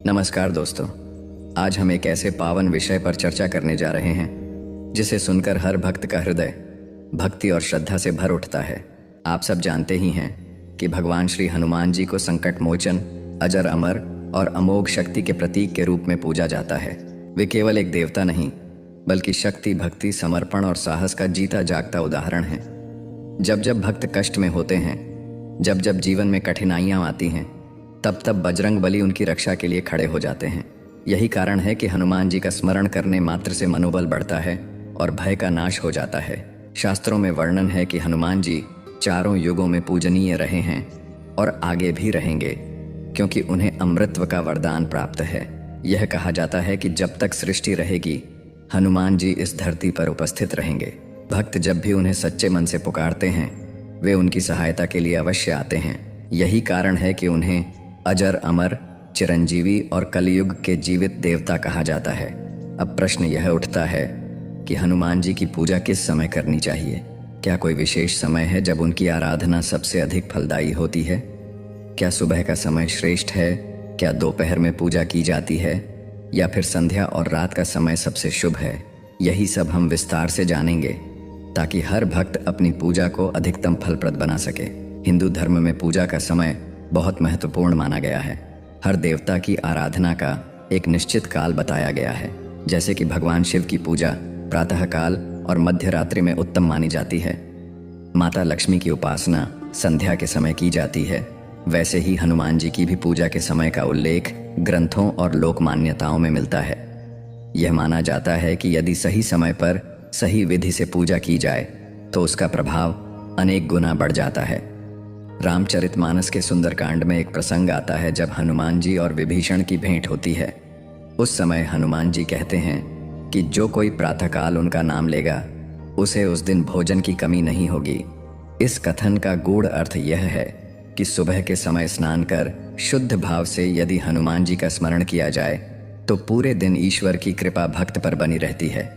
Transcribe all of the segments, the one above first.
नमस्कार दोस्तों। आज हम एक ऐसे पावन विषय पर चर्चा करने जा रहे हैं जिसे सुनकर हर भक्त का हृदय भक्ति और श्रद्धा से भर उठता है। आप सब जानते ही हैं कि भगवान श्री हनुमान जी को संकट मोचन, अजर अमर और अमोघ शक्ति के प्रतीक के रूप में पूजा जाता है। वे केवल एक देवता नहीं बल्कि शक्ति, भक्ति, समर्पण और साहस का जीता जागता उदाहरण है। जब जब भक्त कष्ट में होते हैं, जब जब जीवन में कठिनाइयाँ आती हैं, तब तब बजरंग बली उनकी रक्षा के लिए खड़े हो जाते हैं। यही कारण है कि हनुमान जी का स्मरण करने मात्र से मनोबल बढ़ता है और भय का नाश हो जाता है। शास्त्रों में वर्णन है कि हनुमान जी चारों युगों में पूजनीय रहे हैं और आगे भी रहेंगे, क्योंकि उन्हें अमृतत्व का वरदान प्राप्त है। यह कहा जाता है कि जब तक सृष्टि रहेगी, हनुमान जी इस धरती पर उपस्थित रहेंगे। भक्त जब भी उन्हें सच्चे मन से पुकारते हैं, वे उनकी सहायता के लिए अवश्य आते हैं। यही कारण है कि उन्हें अजर अमर, चिरंजीवी और कलयुग के जीवित देवता कहा जाता है। अब प्रश्न यह उठता है कि हनुमान जी की पूजा किस समय करनी चाहिए? क्या कोई विशेष समय है जब उनकी आराधना सबसे अधिक फलदायी होती है? क्या सुबह का समय श्रेष्ठ है? क्या दोपहर में पूजा की जाती है? या फिर संध्या और रात का समय सबसे शुभ है? यही सब हम विस्तार से जानेंगे ताकि हर भक्त अपनी पूजा को अधिकतम फलप्रद बना सके। हिंदू धर्म में पूजा का समय बहुत महत्वपूर्ण माना गया है। हर देवता की आराधना का एक निश्चित काल बताया गया है। जैसे कि भगवान शिव की पूजा प्रातः काल और मध्य रात्रि में उत्तम मानी जाती है। माता लक्ष्मी की उपासना संध्या के समय की जाती है। वैसे ही हनुमान जी की भी पूजा के समय का उल्लेख ग्रंथों और लोक मान्यताओं में मिलता है। यह माना जाता है कि यदि सही समय पर सही विधि से पूजा की जाए तो उसका प्रभाव अनेक गुना बढ़ जाता है। रामचरितमानस के सुंदरकांड में एक प्रसंग आता है जब हनुमान जी और विभीषण की भेंट होती है। उस समय हनुमान जी कहते हैं कि जो कोई प्रातःकाल उनका नाम लेगा उसे उस दिन भोजन की कमी नहीं होगी। इस कथन का गूढ़ अर्थ यह है कि सुबह के समय स्नान कर शुद्ध भाव से यदि हनुमान जी का स्मरण किया जाए तो पूरे दिन ईश्वर की कृपा भक्त पर बनी रहती है।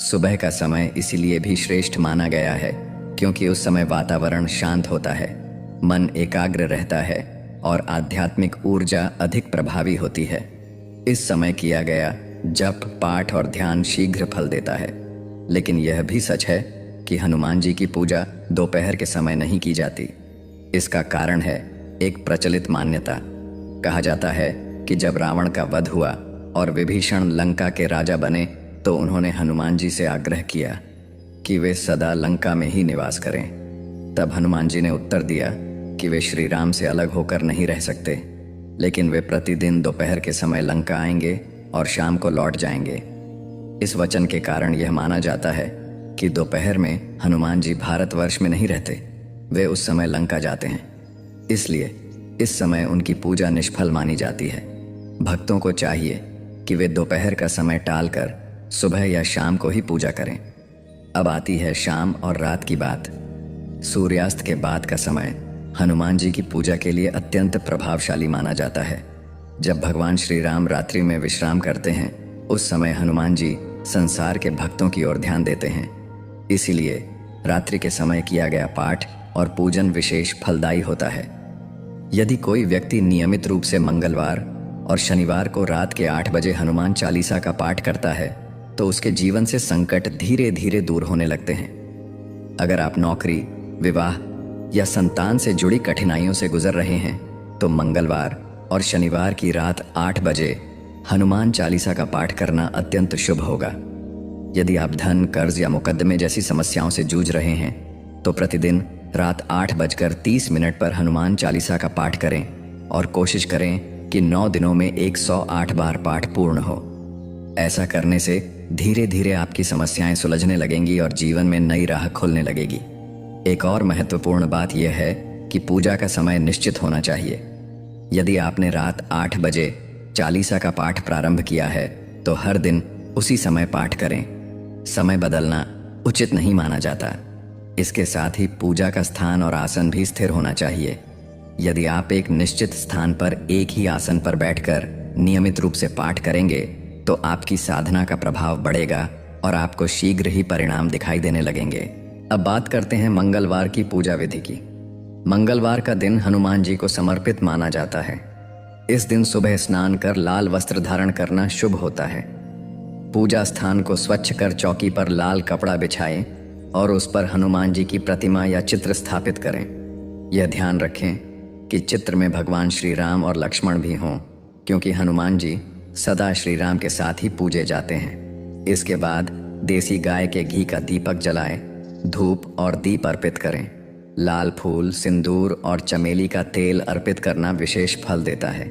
सुबह का समय इसीलिए भी श्रेष्ठ माना गया है क्योंकि उस समय वातावरण शांत होता है, मन एकाग्र रहता है और आध्यात्मिक ऊर्जा अधिक प्रभावी होती है। इस समय किया गया जप, पाठ और ध्यान शीघ्र फल देता है। लेकिन यह भी सच है कि हनुमान जी की पूजा दोपहर के समय नहीं की जाती। इसका कारण है एक प्रचलित मान्यता। कहा जाता है कि जब रावण का वध हुआ और विभीषण लंका के राजा बने तो उन्होंने हनुमान जी से आग्रह किया कि वे सदा लंका में ही निवास करें। तब हनुमान जी ने उत्तर दिया कि वे श्री राम से अलग होकर नहीं रह सकते, लेकिन वे प्रतिदिन दोपहर के समय लंका आएंगे और शाम को लौट जाएंगे। इस वचन के कारण यह माना जाता है कि दोपहर में हनुमान जी भारतवर्ष में नहीं रहते, वे उस समय लंका जाते हैं। इसलिए इस समय उनकी पूजा निष्फल मानी जाती है। भक्तों को चाहिए कि वे दोपहर का समय टालकर सुबह या शाम को ही पूजा करें। अब आती है शाम और रात की बात। सूर्यास्त के बाद का समय हनुमान जी की पूजा के लिए अत्यंत प्रभावशाली माना जाता है। जब भगवान श्री राम रात्रि में विश्राम करते हैं, उस समय हनुमान जी संसार के भक्तों की ओर ध्यान देते हैं। इसीलिए रात्रि के समय किया गया पाठ और पूजन विशेष फलदायी होता है। यदि कोई व्यक्ति नियमित रूप से मंगलवार और शनिवार को रात के 8 बजे हनुमान चालीसा का पाठ करता है तो उसके जीवन से संकट धीरे धीरे दूर होने लगते हैं। अगर आप नौकरी, विवाह या संतान से जुड़ी कठिनाइयों से गुजर रहे हैं तो मंगलवार और शनिवार की रात 8 बजे हनुमान चालीसा का पाठ करना अत्यंत शुभ होगा। यदि आप धन, कर्ज या मुकदमे जैसी समस्याओं से जूझ रहे हैं तो प्रतिदिन रात 8:30 पर हनुमान चालीसा का पाठ करें और कोशिश करें कि 9 दिनों में 108 बार पाठ पूर्ण हो। ऐसा करने से धीरे धीरे आपकी समस्याएं सुलझने लगेंगी और जीवन में नई राह खुलने लगेगी। एक और महत्वपूर्ण बात यह है कि पूजा का समय निश्चित होना चाहिए। यदि आपने रात 8 बजे चालीसा का पाठ प्रारंभ किया है तो हर दिन उसी समय पाठ करें। समय बदलना उचित नहीं माना जाता। इसके साथ ही पूजा का स्थान और आसन भी स्थिर होना चाहिए। यदि आप एक निश्चित स्थान पर एक ही आसन पर बैठकर नियमित रूप से पाठ करेंगे तो आपकी साधना का प्रभाव बढ़ेगा और आपको शीघ्र ही परिणाम दिखाई देने लगेंगे। अब बात करते हैं मंगलवार की पूजा विधि की। मंगलवार का दिन हनुमान जी को समर्पित माना जाता है। इस दिन सुबह स्नान कर लाल वस्त्र धारण करना शुभ होता है। पूजा स्थान को स्वच्छ कर चौकी पर लाल कपड़ा बिछाएं और उस पर हनुमान जी की प्रतिमा या चित्र स्थापित करें। यह ध्यान रखें कि चित्र में भगवान श्री राम और लक्ष्मण भी हों, क्योंकि हनुमान जी सदा श्री राम के साथ ही पूजे जाते हैं। इसके बाद देसी गाय के घी का दीपक जलाएं, धूप और दीप अर्पित करें। लाल फूल, सिंदूर और चमेली का तेल अर्पित करना विशेष फल देता है।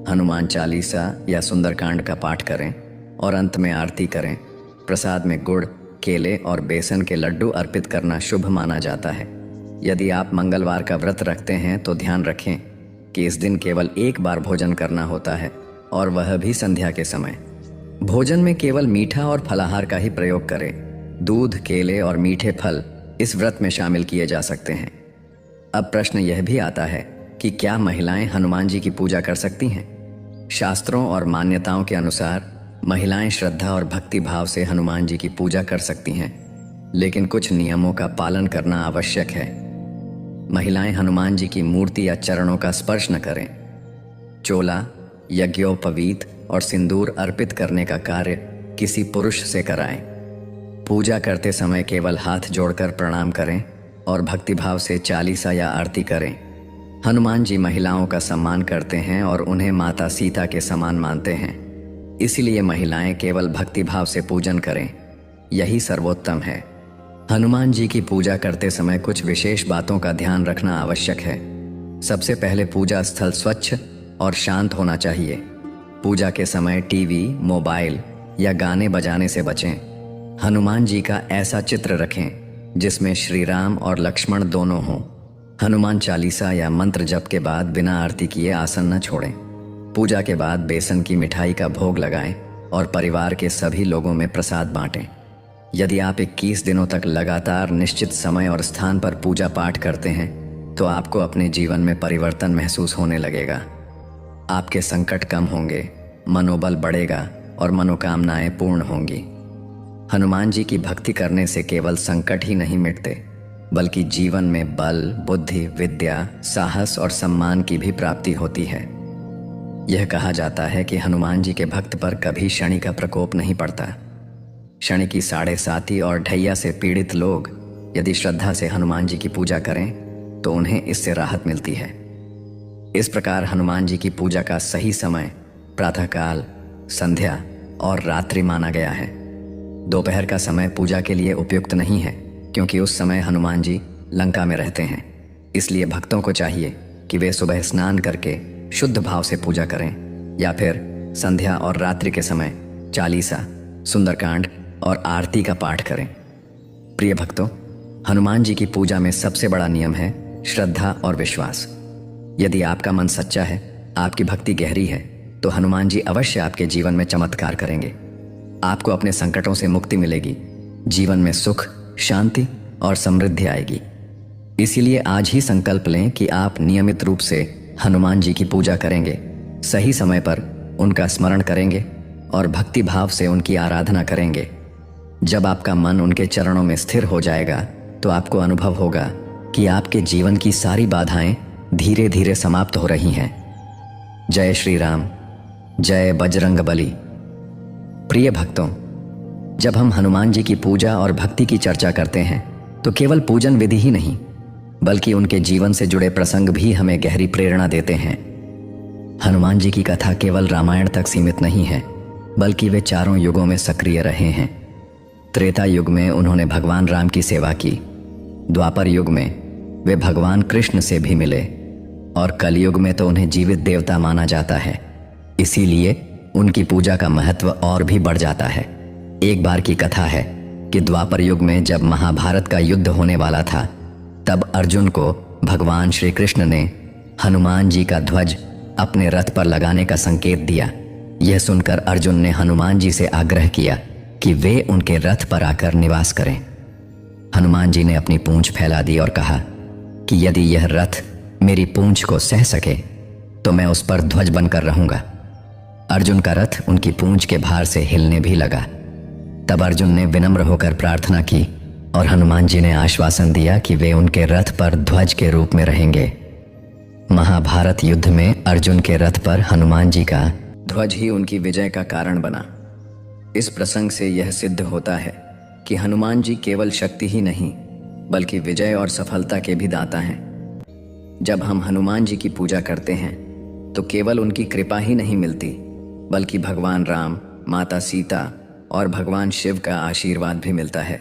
हनुमान चालीसा या सुंदरकांड का पाठ करें और अंत में आरती करें। प्रसाद में गुड़, केले और बेसन के लड्डू अर्पित करना शुभ माना जाता है। यदि आप मंगलवार का व्रत रखते हैं तो ध्यान रखें कि इस दिन केवल एक बार भोजन करना होता है और वह भी संध्या के समय। भोजन में केवल मीठा और फलाहार का ही प्रयोग करें। दूध, केले और मीठे फल इस व्रत में शामिल किए जा सकते हैं। अब प्रश्न यह भी आता है कि क्या महिलाएं हनुमान जी की पूजा कर सकती हैं? शास्त्रों और मान्यताओं के अनुसार महिलाएं श्रद्धा और भक्ति भाव से हनुमान जी की पूजा कर सकती हैं, लेकिन कुछ नियमों का पालन करना आवश्यक है। महिलाएं हनुमान जी की मूर्ति या चरणों का स्पर्श न करें। चोला, यज्ञोपवीत और सिंदूर अर्पित करने का कार्य किसी पुरुष से कराएं। पूजा करते समय केवल हाथ जोड़कर प्रणाम करें और भक्तिभाव से चालीसा या आरती करें। हनुमान जी महिलाओं का सम्मान करते हैं और उन्हें माता सीता के समान मानते हैं, इसलिए महिलाएं केवल भक्तिभाव से पूजन करें, यही सर्वोत्तम है। हनुमान जी की पूजा करते समय कुछ विशेष बातों का ध्यान रखना आवश्यक है। सबसे पहले पूजा स्थल स्वच्छ और शांत होना चाहिए। पूजा के समय टीवी, मोबाइल या गाने बजाने से बचें। हनुमान जी का ऐसा चित्र रखें जिसमें श्री राम और लक्ष्मण दोनों हों। हनुमान चालीसा या मंत्र जप के बाद बिना आरती किए आसन न छोड़ें। पूजा के बाद बेसन की मिठाई का भोग लगाएं और परिवार के सभी लोगों में प्रसाद बांटें। यदि आप 21 दिनों तक लगातार निश्चित समय और स्थान पर पूजा पाठ करते हैं तो आपको अपने जीवन में परिवर्तन महसूस होने लगेगा। आपके संकट कम होंगे, मनोबल बढ़ेगा और मनोकामनाएं पूर्ण होंगी। हनुमान जी की भक्ति करने से केवल संकट ही नहीं मिटते, बल्कि जीवन में बल, बुद्धि, विद्या, साहस और सम्मान की भी प्राप्ति होती है। यह कहा जाता है कि हनुमान जी के भक्त पर कभी शनि का प्रकोप नहीं पड़ता। शनि की 7.5 और ढैया से पीड़ित लोग यदि श्रद्धा से हनुमान जी की पूजा करें तो उन्हें इससे राहत मिलती है। इस प्रकार हनुमान जी की पूजा का सही समय प्रातःकाल, संध्या और रात्रि माना गया है। दोपहर का समय पूजा के लिए उपयुक्त नहीं है, क्योंकि उस समय हनुमान जी लंका में रहते हैं। इसलिए भक्तों को चाहिए कि वे सुबह स्नान करके शुद्ध भाव से पूजा करें या फिर संध्या और रात्रि के समय चालीसा, सुंदरकांड और आरती का पाठ करें। प्रिय भक्तों, हनुमान जी की पूजा में सबसे बड़ा नियम है श्रद्धा और विश्वास। यदि आपका मन सच्चा है, आपकी भक्ति गहरी है, तो हनुमान जी अवश्य आपके जीवन में चमत्कार करेंगे। आपको अपने संकटों से मुक्ति मिलेगी, जीवन में सुख, शांति और समृद्धि आएगी। इसीलिए आज ही संकल्प लें कि आप नियमित रूप से हनुमान जी की पूजा करेंगे, सही समय पर उनका स्मरण करेंगे और भक्ति भाव से उनकी आराधना करेंगे। जब आपका मन उनके चरणों में स्थिर हो जाएगा तो आपको अनुभव होगा कि आपके जीवन की सारी बाधाएं धीरे धीरे समाप्त हो रही हैं। जय श्री राम, जय बजरंग बली। प्रिय भक्तों, जब हम हनुमान जी की पूजा और भक्ति की चर्चा करते हैं तो केवल पूजन विधि ही नहीं, बल्कि उनके जीवन से जुड़े प्रसंग भी हमें गहरी प्रेरणा देते हैं। हनुमान जी की कथा केवल रामायण तक सीमित नहीं है, बल्कि वे चारों युगों में सक्रिय रहे हैं। त्रेता युग में उन्होंने भगवान राम की सेवा की, द्वापर युग में वे भगवान कृष्ण से भी मिले और कलयुग में तो उन्हें जीवित देवता माना जाता है। इसीलिए उनकी पूजा का महत्व और भी बढ़ जाता है। एक बार की कथा है कि द्वापर युग में जब महाभारत का युद्ध होने वाला था, तब अर्जुन को भगवान श्री कृष्ण ने हनुमान जी का ध्वज अपने रथ पर लगाने का संकेत दिया। यह सुनकर अर्जुन ने हनुमान जी से आग्रह किया कि वे उनके रथ पर आकर निवास करें। हनुमान जी ने अपनी पूंछ फैला दी और कहा कि यदि यह रथ मेरी पूंछ को सह सके तो मैं उस पर ध्वज बनकर रहूंगा। अर्जुन का रथ उनकी पूंछ के भार से हिलने भी लगा। तब अर्जुन ने विनम्र होकर प्रार्थना की और हनुमान जी ने आश्वासन दिया कि वे उनके रथ पर ध्वज के रूप में रहेंगे। महाभारत युद्ध में अर्जुन के रथ पर हनुमान जी का ध्वज ही उनकी विजय का कारण बना। इस प्रसंग से यह सिद्ध होता है कि हनुमान जी केवल शक्ति ही नहीं बल्कि विजय और सफलता के भी दाता हैं। जब हम हनुमान जी की पूजा करते हैं तो केवल उनकी कृपा ही नहीं मिलती बल्कि भगवान राम, माता सीता और भगवान शिव का आशीर्वाद भी मिलता है।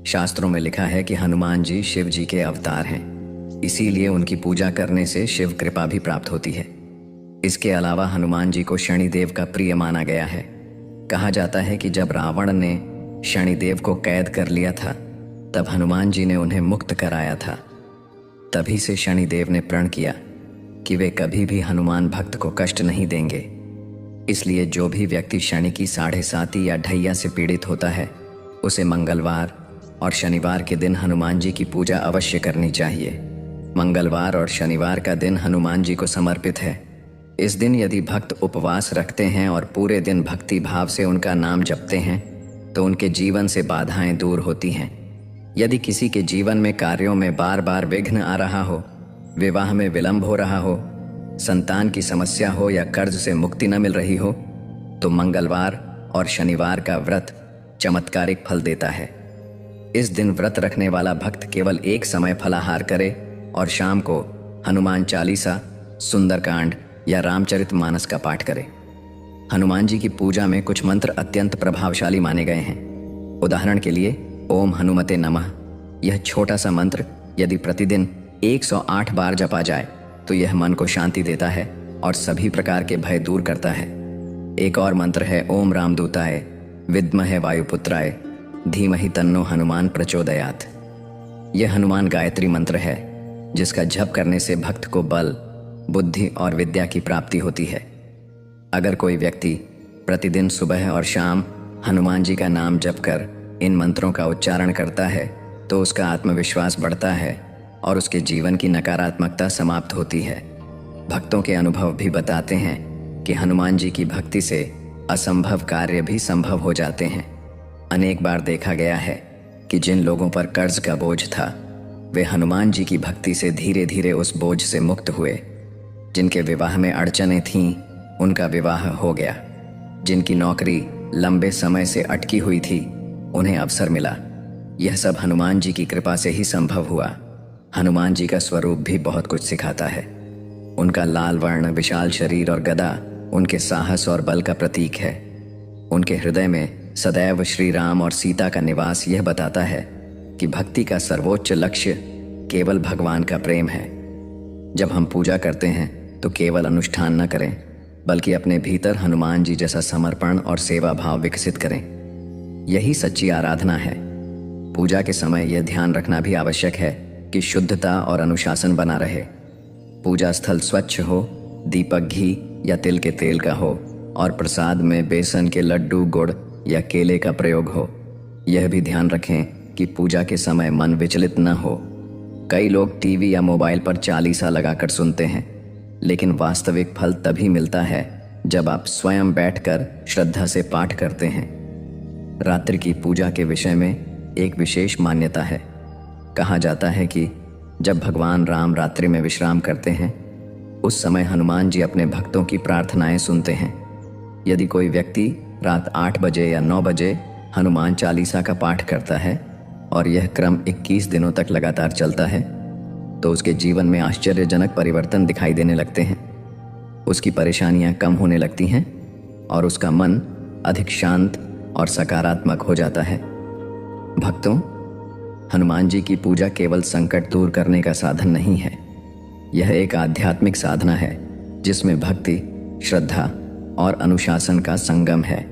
शास्त्रों में लिखा है कि हनुमान जी शिव जी के अवतार हैं, इसीलिए उनकी पूजा करने से शिव कृपा भी प्राप्त होती है। इसके अलावा हनुमान जी को शनिदेव का प्रिय माना गया है। कहा जाता है कि जब रावण ने शनिदेव को कैद कर लिया था तब हनुमान जी ने उन्हें मुक्त कराया था। तभी से शनिदेव ने प्रण किया कि वे कभी भी हनुमान भक्त को कष्ट नहीं देंगे। इसलिए जो भी व्यक्ति शनि की 7.5 या ढैया से पीड़ित होता है उसे मंगलवार और शनिवार के दिन हनुमान जी की पूजा अवश्य करनी चाहिए। मंगलवार और शनिवार का दिन हनुमान जी को समर्पित है। इस दिन यदि भक्त उपवास रखते हैं और पूरे दिन भक्ति भाव से उनका नाम जपते हैं तो उनके जीवन से बाधाएं दूर होती हैं। यदि किसी के जीवन में कार्यों में बार बार विघ्न आ रहा हो, विवाह में विलंब हो रहा हो, संतान की समस्या हो या कर्ज से मुक्ति न मिल रही हो तो मंगलवार और शनिवार का व्रत चमत्कारिक फल देता है। इस दिन व्रत रखने वाला भक्त केवल एक समय फलाहार करे और शाम को हनुमान चालीसा, सुंदरकांड या रामचरितमानस का पाठ करे। हनुमान जी की पूजा में कुछ मंत्र अत्यंत प्रभावशाली माने गए हैं। उदाहरण के लिए ओम हनुमते नमः, यह छोटा सा मंत्र यदि प्रतिदिन 108 बार जपा जाए तो यह मन को शांति देता है और सभी प्रकार के भय दूर करता है। एक और मंत्र है ओम रामदूताय विद्महे वायुपुत्राय धीमहि तन्नो हनुमान प्रचोदयात्। यह हनुमान गायत्री मंत्र है जिसका जप करने से भक्त को बल, बुद्धि और विद्या की प्राप्ति होती है। अगर कोई व्यक्ति प्रतिदिन सुबह और शाम हनुमान जी का नाम जप कर इन मंत्रों का उच्चारण करता है तो उसका आत्मविश्वास बढ़ता है और उसके जीवन की नकारात्मकता समाप्त होती है। भक्तों के अनुभव भी बताते हैं कि हनुमान जी की भक्ति से असंभव कार्य भी संभव हो जाते हैं। अनेक बार देखा गया है कि जिन लोगों पर कर्ज का बोझ था वे हनुमान जी की भक्ति से धीरे धीरे उस बोझ से मुक्त हुए। जिनके विवाह में अड़चनें थीं उनका विवाह हो गया। जिनकी नौकरी लंबे समय से अटकी हुई थी उन्हें अवसर मिला। यह सब हनुमान जी की कृपा से ही संभव हुआ। हनुमान जी का स्वरूप भी बहुत कुछ सिखाता है। उनका लाल वर्ण, विशाल शरीर और गदा उनके साहस और बल का प्रतीक है। उनके हृदय में सदैव श्री राम और सीता का निवास यह बताता है कि भक्ति का सर्वोच्च लक्ष्य केवल भगवान का प्रेम है। जब हम पूजा करते हैं तो केवल अनुष्ठान न करें बल्कि अपने भीतर हनुमान जी जैसा समर्पण और सेवा भाव विकसित करें। यही सच्ची आराधना है। पूजा के समय यह ध्यान रखना भी आवश्यक है कि शुद्धता और अनुशासन बना रहे। पूजा स्थल स्वच्छ हो, दीपक घी या तिल के तेल का हो और प्रसाद में बेसन के लड्डू, गुड़ या केले का प्रयोग हो। यह भी ध्यान रखें कि पूजा के समय मन विचलित न हो। कई लोग टीवी या मोबाइल पर चालीसा लगाकर सुनते हैं, लेकिन वास्तविक फल तभी मिलता है जब आप स्वयं बैठकर श्रद्धा से पाठ करते हैं। रात्रि की पूजा के विषय में एक विशेष मान्यता है। कहा जाता है कि जब भगवान राम रात्रि में विश्राम करते हैं उस समय हनुमान जी अपने भक्तों की प्रार्थनाएं सुनते हैं। यदि कोई व्यक्ति रात 8 बजे या 9 बजे हनुमान चालीसा का पाठ करता है और यह क्रम 21 दिनों तक लगातार चलता है तो उसके जीवन में आश्चर्यजनक परिवर्तन दिखाई देने लगते हैं। उसकी परेशानियां कम होने लगती हैं और उसका मन अधिक शांत और सकारात्मक हो जाता है। भक्तों, हनुमान जी की पूजा केवल संकट दूर करने का साधन नहीं है। यह एक आध्यात्मिक साधना है जिसमें भक्ति, श्रद्धा और अनुशासन का संगम है।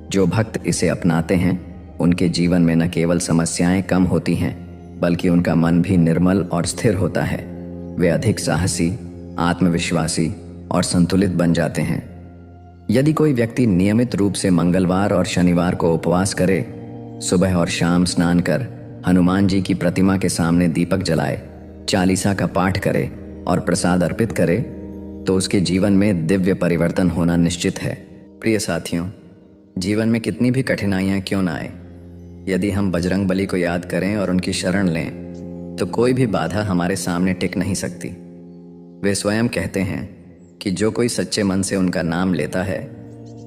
जो भक्त इसे अपनाते हैं उनके जीवन में न केवल समस्याएं कम होती हैं बल्कि उनका मन भी निर्मल और स्थिर होता है। वे अधिक साहसी, आत्मविश्वासी और संतुलित बन जाते हैं। यदि कोई व्यक्ति नियमित रूप से मंगलवार और शनिवार को उपवास करे, सुबह और शाम स्नान कर हनुमान जी की प्रतिमा के सामने दीपक जलाए, चालीसा का पाठ करे और प्रसाद अर्पित करे तो उसके जीवन में दिव्य परिवर्तन होना निश्चित है। प्रिय साथियों, जीवन में कितनी भी कठिनाइयां क्यों ना आए, यदि हम बजरंग बली को याद करें और उनकी शरण लें तो कोई भी बाधा हमारे सामने टिक नहीं सकती। वे स्वयं कहते हैं कि जो कोई सच्चे मन से उनका नाम लेता है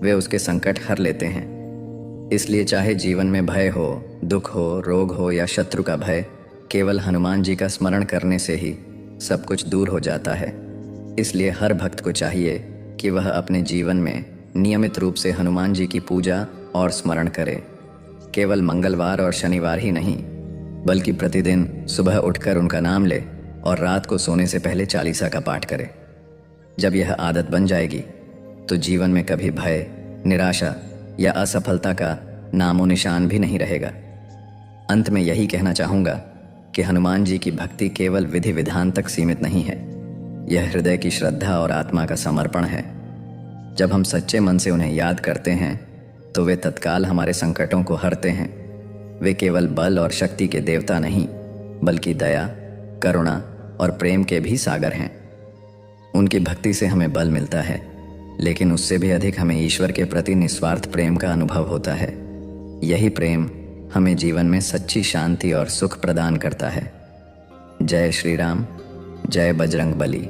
वे उसके संकट हर लेते हैं। इसलिए चाहे जीवन में भय हो, दुख हो, रोग हो या शत्रु का भय, केवल हनुमान जी का स्मरण करने से ही सब कुछ दूर हो जाता है। इसलिए हर भक्त को चाहिए कि वह अपने जीवन में नियमित रूप से हनुमान जी की पूजा और स्मरण करे। केवल मंगलवार और शनिवार ही नहीं, बल्कि प्रतिदिन सुबह उठकर उनका नाम ले और रात को सोने से पहले 40 का पाठ करे। जब यह आदत बन जाएगी तो जीवन में कभी भय, निराशा या असफलता का नामो निशान भी नहीं रहेगा। अंत में यही कहना चाहूँगा कि हनुमान जी की भक्ति केवल विधि विधान तक सीमित नहीं है। यह हृदय की श्रद्धा और आत्मा का समर्पण है। जब हम सच्चे मन से उन्हें याद करते हैं तो वे तत्काल हमारे संकटों को हरते हैं। वे केवल बल और शक्ति के देवता नहीं, बल्कि दया, करुणा और प्रेम के भी सागर हैं। उनकी भक्ति से हमें बल मिलता है, लेकिन उससे भी अधिक हमें ईश्वर के प्रति निस्वार्थ प्रेम का अनुभव होता है। यही प्रेम हमें जीवन में सच्ची शांति और सुख प्रदान करता है। जय श्री राम, जय बजरंग बली।